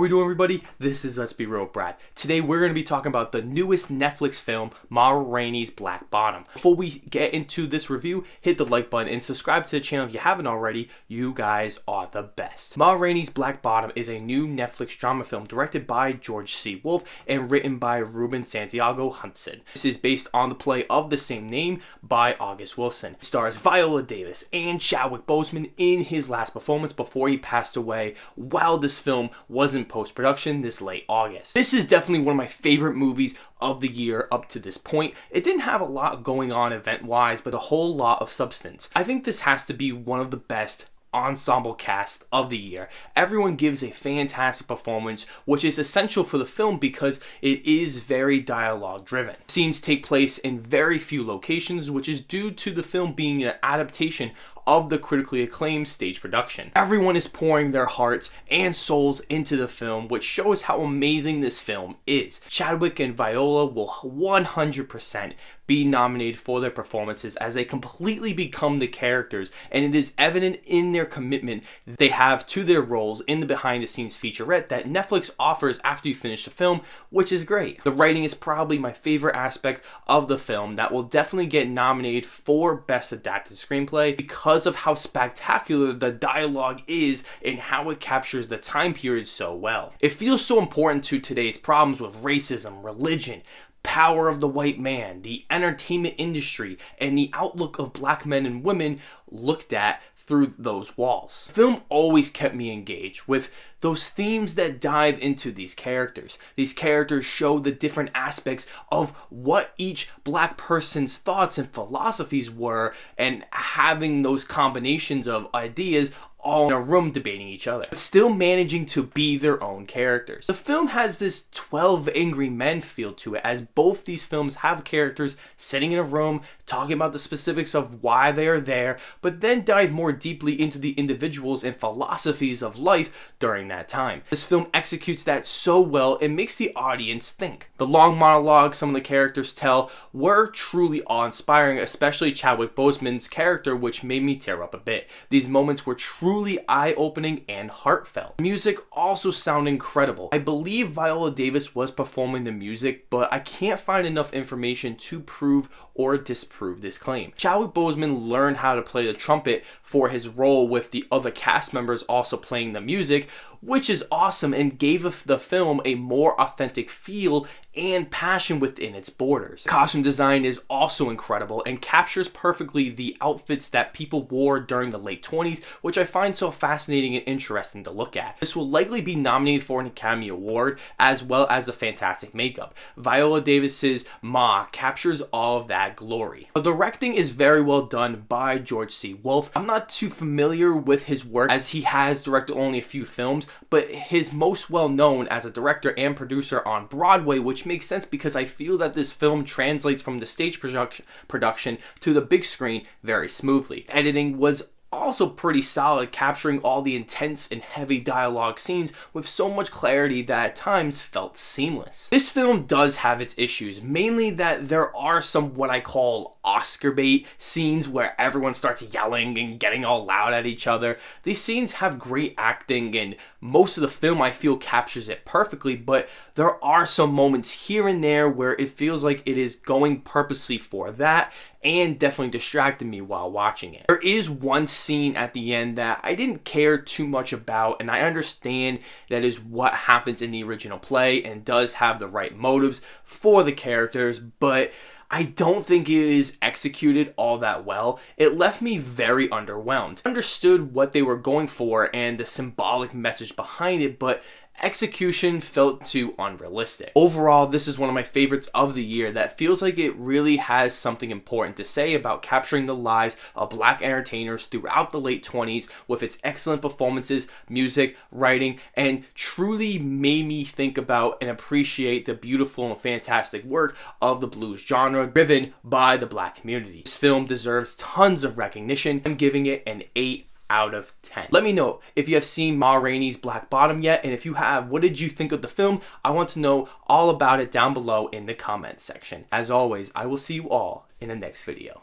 we doing, everybody? This is Let's Be Real with Brad. Today we're going to be talking about the newest Netflix film, Ma Rainey's Black Bottom. Before we get into this review, hit the like button and subscribe to the channel if you haven't already. You guys are the best. Ma Rainey's Black Bottom is a new Netflix drama film directed by George C. Wolfe and written by Ruben Santiago Hudson. This is based on the play of the same name by August Wilson. It stars Viola Davis and Chadwick Boseman in his last performance before he passed away while this film was in post-production this late August. This is definitely one of my favorite movies of the year up to this point. It didn't have a lot going on event-wise, but a whole lot of substance. I think this has to be one of the best ensemble cast of the year. Everyone gives a fantastic performance, which is essential for the film because it is very dialogue driven. Scenes take place in very few locations, which is due to the film being an adaptation of the critically acclaimed stage production. Everyone is pouring their hearts and souls into the film, which shows how amazing this film is. Chadwick and Viola will 100% be nominated for their performances as they completely become the characters, and it is evident in their commitment they have to their roles in the behind the scenes featurette that Netflix offers after you finish the film, which is great. The writing is probably my favorite aspect of the film that will definitely get nominated for Best Adapted Screenplay because of how spectacular the dialogue is and how it captures the time period so well. It feels so important to today's problems with racism, religion, power of the white man, the entertainment industry, and the outlook of black men and women looked at through those walls. The film always kept me engaged with those themes that dive into these characters. These characters show the different aspects of what each black person's thoughts and philosophies were, and having those combinations of ideas all in a room debating each other, but still managing to be their own characters. The film has this 12 Angry Men feel to it, as both these films have characters sitting in a room talking about the specifics of why they are there, but then dive more deeply into the individuals and philosophies of life during that time. This film executes that so well, it makes the audience think. The long monologues some of the characters tell were truly awe-inspiring, especially Chadwick Boseman's character, which made me tear up a bit. These moments were truly eye-opening and heartfelt. The music also sounded incredible. I believe Viola Davis was performing the music, but I can't find enough information to prove or disprove this claim. Chadwick Boseman learned how to play the trumpet for his role, with the other cast members also playing the music, which is awesome and gave the film a more authentic feel and passion within its borders. Costume design is also incredible and captures perfectly the outfits that people wore during the late 20s, which I find so fascinating and interesting to look at. This will likely be nominated for an Academy Award, as well as the fantastic makeup. Viola Davis's Ma captures all of that glory. The directing is very well done by George C. Wolfe. I'm not too familiar with his work, as he has directed only a few films, but his most well known as a director and producer on Broadway, which makes sense because I feel that this film translates from the stage production to the big screen very smoothly. Editing was also pretty solid, capturing all the intense and heavy dialogue scenes with so much clarity that at times felt seamless. This film does have its issues, mainly that there are some what I call Oscar bait scenes where everyone starts yelling and getting all loud at each other. These scenes have great acting and most of the film I feel captures it perfectly, but there are some moments here and there where it feels like it is going purposely for that and definitely distracted me while watching it. There is one scene at the end that I didn't care too much about, and I understand that is what happens in the original play and does have the right motives for the characters, but I don't think it is executed all that well. It left me very underwhelmed. I understood what they were going for and the symbolic message behind it, but execution felt too unrealistic. Overall, this is one of my favorites of the year that feels like it really has something important to say about capturing the lives of black entertainers throughout the late 20s with its excellent performances, music, writing, and truly made me think about and appreciate the beautiful and fantastic work of the blues genre driven by the black community. This film deserves tons of recognition. I'm giving it an 8 out of 10. Let me know if you have seen Ma Rainey's Black Bottom yet, and if you have, what did you think of the film? I want to know all about it down below in the comments section. As always, I will see you all in the next video.